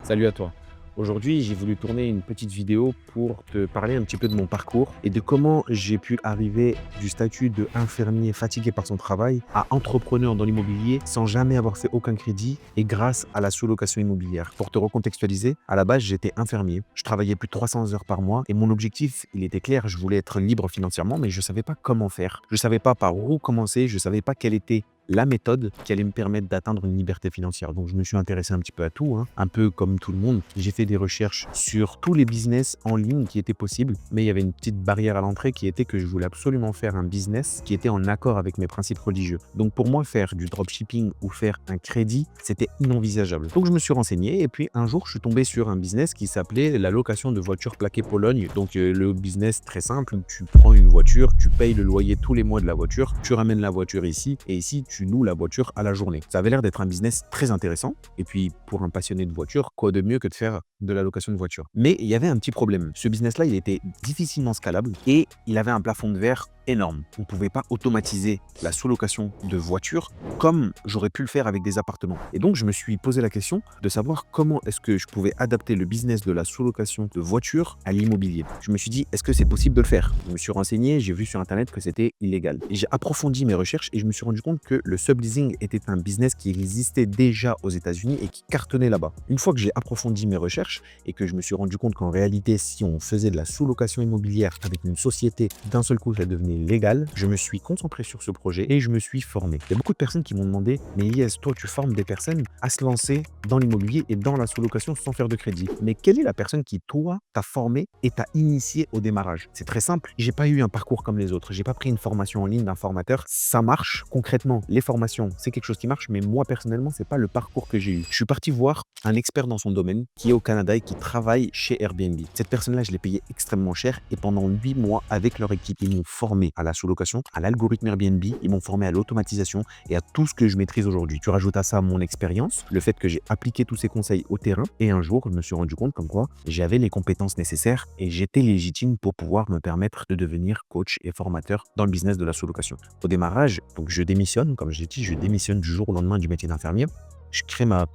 Salut à toi. Aujourd'hui, j'ai voulu tourner une petite vidéo pour te parler un petit peu de mon parcours et de comment j'ai pu arriver du statut d'infirmier fatigué par son travail à entrepreneur dans l'immobilier sans jamais avoir fait aucun crédit et grâce à la sous-location immobilière. Pour te recontextualiser, à la base, j'étais infirmier. Je travaillais plus de 300 heures par mois et mon objectif, il était clair. Je voulais être libre financièrement, mais je ne savais pas comment faire. Je ne savais pas par où commencer. Je ne savais pas quelle était la méthode qui allait me permettre d'atteindre une liberté financière. Donc, je me suis intéressé un petit peu à tout, hein, un peu comme tout le monde. J'ai fait des recherches sur tous les business en ligne qui étaient possibles, mais il y avait une petite barrière à l'entrée qui était que je voulais absolument faire un business qui était en accord avec mes principes religieux. Donc, pour moi, faire du dropshipping ou faire un crédit, c'était inenvisageable. Donc, je me suis renseigné et puis un jour, je suis tombé sur un business qui s'appelait la location de voitures plaquées Pologne. Donc, le business très simple, tu prends une voiture, tu payes le loyer tous les mois de la voiture, tu ramènes la voiture ici et ici, tu loues la voiture à la journée. Ça avait l'air d'être un business très intéressant. Et puis, pour un passionné de voiture, quoi de mieux que de faire de la location de voiture. Mais il y avait un petit problème. Ce business-là, il était difficilement scalable et il avait un plafond de verre énorme. On ne pouvait pas automatiser la sous-location de voitures comme j'aurais pu le faire avec des appartements. Et donc, je me suis posé la question de savoir comment est-ce que je pouvais adapter le business de la sous-location de voitures à l'immobilier. Je me suis dit, est-ce que c'est possible de le faire? Je me suis renseigné, j'ai vu sur Internet que c'était illégal. Et j'ai approfondi mes recherches et je me suis rendu compte que le subleasing était un business qui existait déjà aux États-Unis et qui cartonnait là-bas. Une fois que j'ai approfondi mes recherches et que je me suis rendu compte qu'en réalité, si on faisait de la sous-location immobilière avec une société, d'un seul coup, ça devenait légal, je me suis concentré sur ce projet et je me suis formé. Il y a beaucoup de personnes qui m'ont demandé, mais Yes, toi, tu formes des personnes à se lancer dans l'immobilier et dans la sous-location sans faire de crédit. Mais quelle est la personne qui, toi, t'a formé et t'a initié au démarrage? C'est très simple. J'ai pas eu un parcours comme les autres. J'ai pas pris une formation en ligne d'un formateur. Ça marche concrètement. Les formations, c'est quelque chose qui marche, mais moi, personnellement, c'est pas le parcours que j'ai eu. Je suis parti voir un expert dans son domaine qui est au Canada et qui travaille chez Airbnb. Cette personne-là, je l'ai payé extrêmement cher et pendant 8 mois, avec leur équipe, ils m'ont formé à la sous-location, à l'algorithme Airbnb, ils m'ont formé à l'automatisation et à tout ce que je maîtrise aujourd'hui. Tu rajoutes à ça mon expérience, le fait que j'ai appliqué tous ces conseils au terrain et un jour, je me suis rendu compte comme quoi j'avais les compétences nécessaires et j'étais légitime pour pouvoir me permettre de devenir coach et formateur dans le business de la sous-location. Au démarrage, donc je démissionne, comme je l'ai dit, je démissionne du jour au lendemain du métier d'infirmier. Je crée ma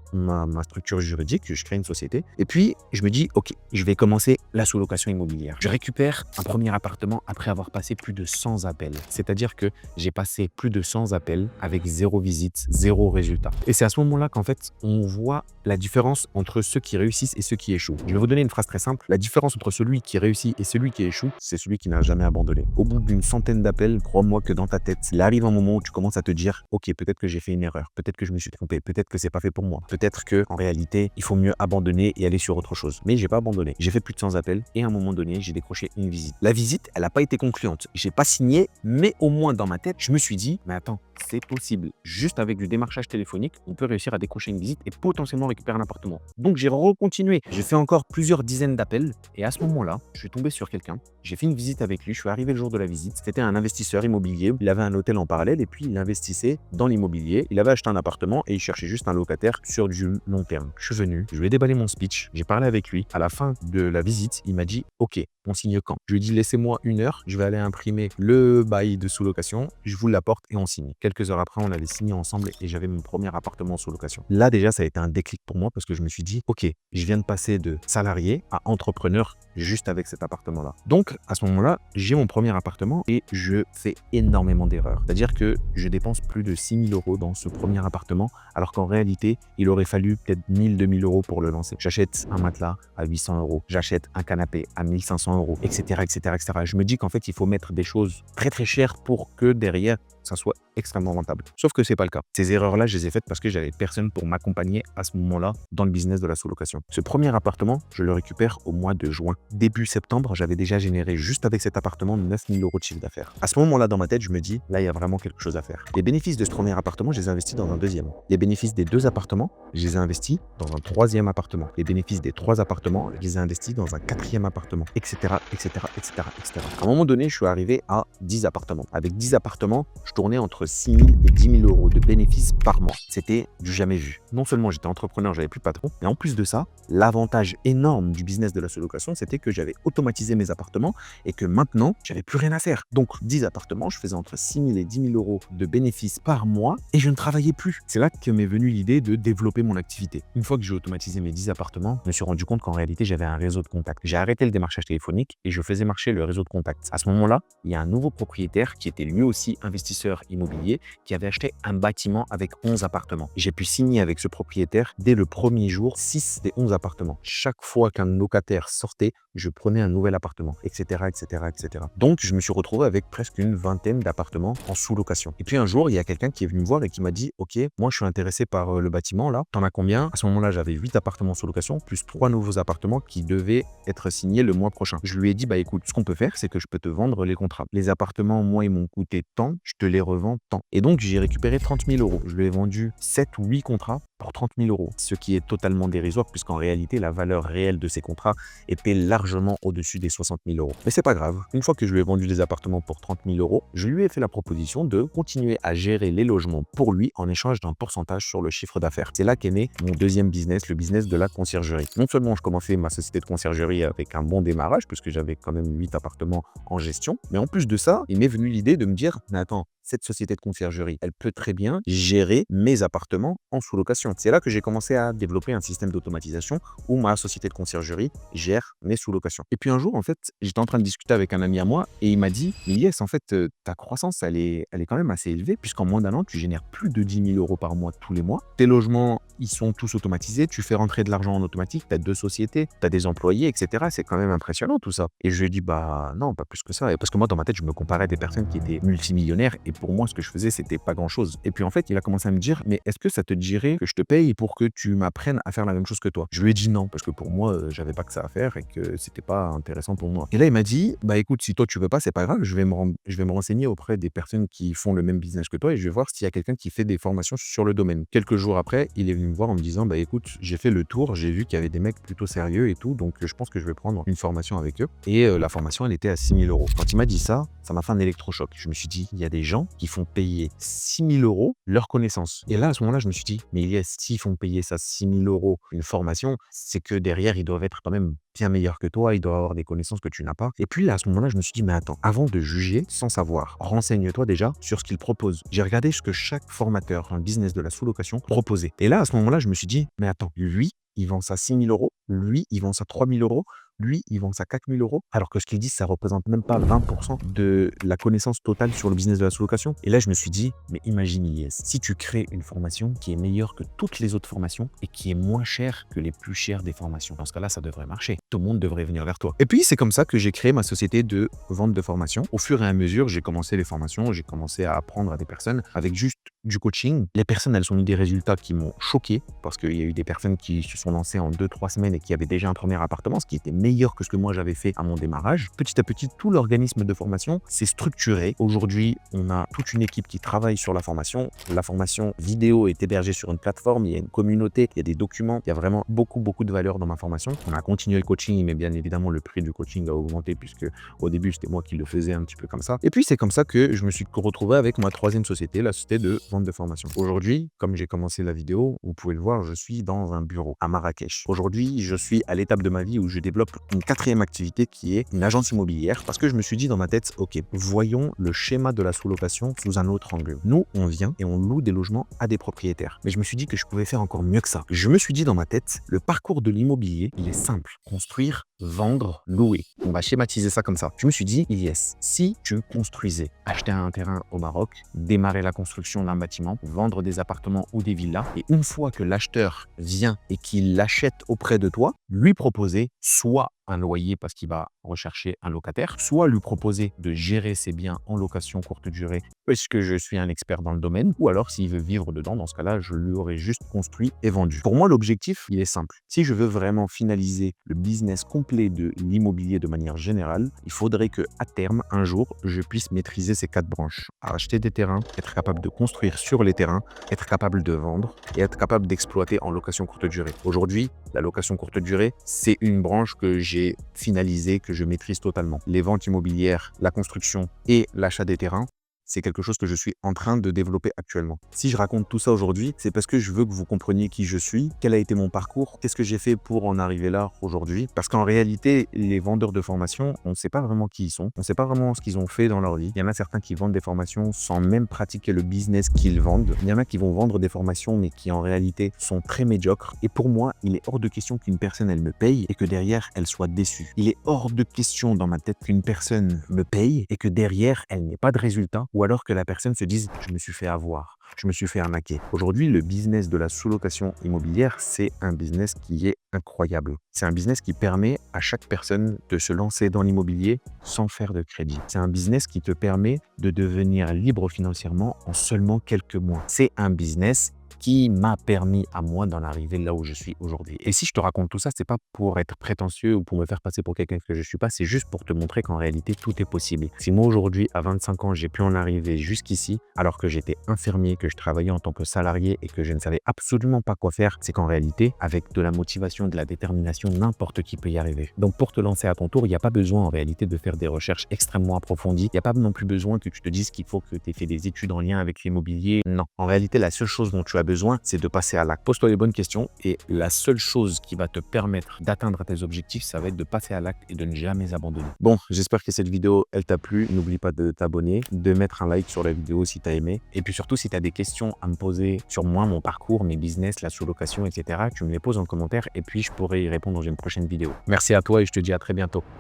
structure juridique, je crée une société. Et puis, je me dis, OK, je vais commencer la sous-location immobilière. Je récupère un premier appartement après avoir passé plus de 100 appels. C'est-à-dire que j'ai passé plus de 100 appels avec 0 visite, 0 résultat. Et c'est à ce moment-là qu'en fait, on voit la différence entre ceux qui réussissent et ceux qui échouent. Je vais vous donner une phrase très simple. La différence entre celui qui réussit et celui qui échoue, c'est celui qui n'a jamais abandonné. Au bout d'une centaine d'appels, crois-moi que dans ta tête, il arrive un moment où tu commences à te dire, OK, peut-être que j'ai fait une erreur, peut-être que je me suis trompé, peut-être que c'est pas fait pour moi. Peut-être que en réalité, il faut mieux abandonner et aller sur autre chose. Mais j'ai pas abandonné. J'ai fait plus de 100 appels et à un moment donné, j'ai décroché une visite. La visite, elle n'a pas été concluante. J'ai pas signé, mais au moins dans ma tête, je me suis dit, mais attends, c'est possible. Juste avec du démarchage téléphonique, on peut réussir à décrocher une visite et potentiellement récupérer un appartement. Donc j'ai recontinué. J'ai fait encore plusieurs dizaines d'appels et à ce moment-là, je suis tombé sur quelqu'un. J'ai fait une visite avec lui. Je suis arrivé le jour de la visite. C'était un investisseur immobilier. Il avait un hôtel en parallèle et puis il investissait dans l'immobilier. Il avait acheté un appartement et il cherchait juste un locataire sur du long terme. Je suis venu, je lui ai déballé mon speech. J'ai parlé avec lui. À la fin de la visite, il m'a dit OK, on signe quand? Je lui ai dit laissez-moi 1 heure. Je vais aller imprimer le bail de sous-location. Je vous l'apporte et on signe. Quelques heures après, on allait signer ensemble et j'avais mon premier appartement en sous-location. Là, déjà, ça a été un déclic pour moi parce que je me suis dit, OK, je viens de passer de salarié à entrepreneur juste avec cet appartement-là. Donc, à ce moment-là, j'ai mon premier appartement et je fais énormément d'erreurs. C'est-à-dire que je dépense plus de 6 000 € dans ce premier appartement alors qu'en réalité, il aurait fallu peut-être 1 000, 2 000 € pour le lancer. J'achète un matelas à 800 €, j'achète un canapé à 1 500 €, etc., etc., etc. Je me dis qu'en fait, il faut mettre des choses très, très chères pour que derrière, ça soit extrêmement rentable. Sauf que c'est pas le cas. Ces erreurs-là, je les ai faites parce que j'avais personne pour m'accompagner à ce moment-là dans le business de la sous-location. Ce premier appartement, je le récupère au mois de juin. Début septembre, j'avais déjà généré juste avec cet appartement 9 000 € de chiffre d'affaires. À ce moment-là, dans ma tête, je me dis, là, il y a vraiment quelque chose à faire. Les bénéfices de ce premier appartement, je les ai investis dans un deuxième. Les bénéfices des 2 appartements, je les ai investis dans un 3e appartement. Les bénéfices des 3 appartements, je les ai investis dans un 4e appartement, etc., etc., etc., etc., etc. À un moment donné, je suis arrivé à 10 appartements. Avec 10 appartements, je tournais entre 6 000 et 10 000 euros de bénéfices par mois. C'était du jamais vu. Non seulement j'étais entrepreneur, j'avais plus de patron, mais en plus de ça, l'avantage énorme du business de la sous-location, c'était que j'avais automatisé mes appartements et que maintenant, j'avais plus rien à faire. Donc, 10 appartements, je faisais entre 6 000 et 10 000 euros de bénéfices par mois et je ne travaillais plus. C'est là que m'est venue l'idée de développer mon activité. Une fois que j'ai automatisé mes 10 appartements, je me suis rendu compte qu'en réalité, j'avais un réseau de contacts. J'ai arrêté le démarchage téléphonique et je faisais marcher le réseau de contacts. À ce moment-là, il y a un nouveau propriétaire qui était lui aussi investisseur immobilier qui avait acheté un bâtiment avec 11 appartements. J'ai pu signer avec ce propriétaire dès le premier jour 6 des 11 appartements. Chaque fois qu'un locataire sortait, je prenais un nouvel appartement, etc., etc., etc. Donc, je me suis retrouvé avec presque une vingtaine d'appartements en sous-location. Et puis un jour, il y a quelqu'un qui est venu me voir et qui m'a dit « Ok, moi je suis intéressé par le bâtiment là, t'en as combien ?» À ce moment-là, j'avais 8 appartements sous location, plus 3 nouveaux appartements qui devaient être signés le mois prochain. Je lui ai dit « Bah écoute, ce qu'on peut faire, c'est que je peux te vendre les contrats. Les appartements, moi, ils m'ont coûté tant, je te les revends tant. » Et donc, j'ai récupéré 30 000 euros. Je lui ai vendu 7 ou 8 contrats pour 30 000 euros, ce qui est totalement dérisoire puisqu'en réalité, la valeur réelle de ces contrats était largement au-dessus des 60 000 euros. Mais c'est pas grave. Une fois que je lui ai vendu des appartements pour 30 000 euros, je lui ai fait la proposition de continuer à gérer les logements pour lui en échange d'un pourcentage sur le chiffre d'affaires. C'est là qu'est né mon deuxième business, le business de la conciergerie. Non seulement je commençais ma société de conciergerie avec un bon démarrage puisque j'avais quand même 8 appartements en gestion, mais en plus de ça, il m'est venu l'idée de me dire « Mais attends, cette société de conciergerie, elle peut très bien gérer mes appartements en sous-location. » C'est là que j'ai commencé à développer un système d'automatisation où ma société de conciergerie gère mes sous-locations. Et puis un jour, en fait, j'étais en train de discuter avec un ami à moi et il m'a dit « Mais yes, en fait, ta croissance, elle est quand même assez élevée puisqu'en moins d'un an, tu génères plus de 10 000 euros par mois tous les mois. Tes logements, ils sont tous automatisés. Tu fais rentrer de l'argent en automatique. Tu as 2 sociétés, tu as des employés, etc. C'est quand même impressionnant tout ça. » Et je lui ai dit « Bah non, pas plus que ça. » Et parce que moi, dans ma tête, je me comparais à des personnes qui étaient multimillionnaires et pour moi, ce que je faisais, c'était pas grand-chose. Et puis en fait, il a commencé à me dire « Mais est-ce que ça te dirait que je te paye pour que tu m'apprennes à faire la même chose que toi ?» Je lui ai dit non, parce que pour moi, j'avais pas que ça à faire et que c'était pas intéressant pour moi. Et là, il m'a dit, bah écoute, si toi tu veux pas, c'est pas grave, je vais me renseigner auprès des personnes qui font le même business que toi et je vais voir s'il y a quelqu'un qui fait des formations sur le domaine. Quelques jours après, il est venu me voir en me disant, bah écoute, j'ai fait le tour, j'ai vu qu'il y avait des mecs plutôt sérieux et tout, donc je pense que je vais prendre une formation avec eux. Et la formation, elle était à 6 000 euros. Quand il m'a dit ça m'a fait un électrochoc. Je me suis dit, il y a des gens qui font payer 6 000 euros leur connaissance. Et là, à ce moment-là, je me suis dit, mais s'ils font payer ça 6 000 euros une formation, c'est que derrière, ils doivent être quand même bien meilleurs que toi, ils doivent avoir des connaissances que tu n'as pas. Et puis là, à ce moment-là, je me suis dit, mais attends, avant de juger sans savoir, renseigne-toi déjà sur ce qu'ils proposent. J'ai regardé ce que chaque formateur dans le business de la sous-location proposait. Et là, à ce moment-là, je me suis dit, mais attends, lui, il vend ça 6 000 euros, lui, il vend ça 3 000 euros, lui, il vend ça 4 000 euros, alors que ce qu'il dit, ça représente même pas 20% de la connaissance totale sur le business de la sous-location. Et là, je me suis dit, mais imagine, Ilyes, si tu crées une formation qui est meilleure que toutes les autres formations et qui est moins chère que les plus chères des formations, dans ce cas-là, ça devrait marcher. Tout le monde devrait venir vers toi. Et puis, c'est comme ça que j'ai créé ma société de vente de formation. Au fur et à mesure, j'ai commencé les formations, j'ai commencé à apprendre à des personnes avec juste du coaching. Les personnes, elles ont eu des résultats qui m'ont choqué parce qu'il y a eu des personnes qui se sont lancées en 2-3 semaines et qui avaient déjà un premier appartement, ce qui était meilleur que ce que moi j'avais fait à mon démarrage. Petit à petit, tout l'organisme de formation s'est structuré. Aujourd'hui, on a toute une équipe qui travaille sur la formation. La formation vidéo est hébergée sur une plateforme, il y a une communauté, il y a des documents, il y a vraiment beaucoup de valeur dans ma formation. On a continué le coaching, mais bien évidemment, le prix du coaching a augmenté puisque au début, c'était moi qui le faisais un petit peu comme ça. Et puis, c'est comme ça que je me suis retrouvé avec ma troisième société, la société de vente de formation. Aujourd'hui, comme j'ai commencé la vidéo, vous pouvez le voir, je suis dans un bureau à Marrakech. Aujourd'hui, je suis à l'étape de ma vie où je développe une quatrième activité qui est une agence immobilière parce que je me suis dit dans ma tête, ok, voyons le schéma de la sous-location sous un autre angle. Nous, on vient et on loue des logements à des propriétaires. Mais je me suis dit que je pouvais faire encore mieux que ça. Je me suis dit dans ma tête, le parcours de l'immobilier, il est simple. Construire, vendre, louer. On va schématiser ça comme ça. Je me suis dit, yes, si tu construisais, acheter un terrain au Maroc, démarrer la construction d'un bâtiment, vendre des appartements ou des villas, et une fois que l'acheteur vient et qu'il l'achète auprès de toi, lui proposer soit un loyer parce qu'il va rechercher un locataire, soit lui proposer de gérer ses biens en location courte durée est-ce que je suis un expert dans le domaine ou alors s'il veut vivre dedans, dans ce cas-là, je lui aurais juste construit et vendu. Pour moi, l'objectif, il est simple. Si je veux vraiment finaliser le business complet de l'immobilier de manière générale, il faudrait que à terme, un jour, je puisse maîtriser ces 4 branches. Acheter des terrains, être capable de construire sur les terrains, être capable de vendre et être capable d'exploiter en location courte durée. Aujourd'hui, la location courte durée, c'est une branche que j'ai finalisée, que je maîtrise totalement. Les ventes immobilières, la construction et l'achat des terrains, c'est quelque chose que je suis en train de développer actuellement. Si je raconte tout ça aujourd'hui, c'est parce que je veux que vous compreniez qui je suis, quel a été mon parcours, qu'est-ce que j'ai fait pour en arriver là aujourd'hui. Parce qu'en réalité, les vendeurs de formation, on ne sait pas vraiment qui ils sont, on ne sait pas vraiment ce qu'ils ont fait dans leur vie. Il y en a certains qui vendent des formations sans même pratiquer le business qu'ils vendent. Il y en a qui vont vendre des formations mais qui en réalité sont très médiocres. Et pour moi, il est hors de question qu'une personne, elle me paye et que derrière, elle soit déçue. Il est hors de question dans ma tête qu'une personne me paye et que derrière, elle n'ait pas de résultat. Ou alors que la personne se dise « je me suis fait avoir, je me suis fait arnaquer ». Aujourd'hui, le business de la sous-location immobilière, c'est un business qui est incroyable. C'est un business qui permet à chaque personne de se lancer dans l'immobilier sans faire de crédit. C'est un business qui te permet de devenir libre financièrement en seulement quelques mois. C'est un business qui m'a permis à moi d'en arriver là où je suis aujourd'hui. Et si je te raconte tout ça, c'est pas pour être prétentieux ou pour me faire passer pour quelqu'un que je suis pas, c'est juste pour te montrer qu'en réalité, tout est possible. Si moi aujourd'hui, à 25 ans, j'ai pu en arriver jusqu'ici, alors que j'étais infirmier, que je travaillais en tant que salarié et que je ne savais absolument pas quoi faire, c'est qu'en réalité, avec de la motivation, de la détermination, n'importe qui peut y arriver. Donc pour te lancer à ton tour, il n'y a pas besoin en réalité de faire des recherches extrêmement approfondies. Il n'y a pas non plus besoin que tu te dises qu'il faut que tu aies fait des études en lien avec l'immobilier. Non. En réalité, la seule chose dont tu as besoin, c'est de passer à l'acte. Pose-toi les bonnes questions et la seule chose qui va te permettre d'atteindre tes objectifs, ça va être de passer à l'acte et de ne jamais abandonner. Bon, j'espère que cette vidéo, elle t'a plu. N'oublie pas de t'abonner, de mettre un like sur la vidéo si tu as aimé. Et puis surtout, si tu as des questions à me poser sur moi, mon parcours, mes business, la sous-location, etc., tu me les poses en commentaire et puis je pourrai y répondre dans une prochaine vidéo. Merci à toi et je te dis à très bientôt.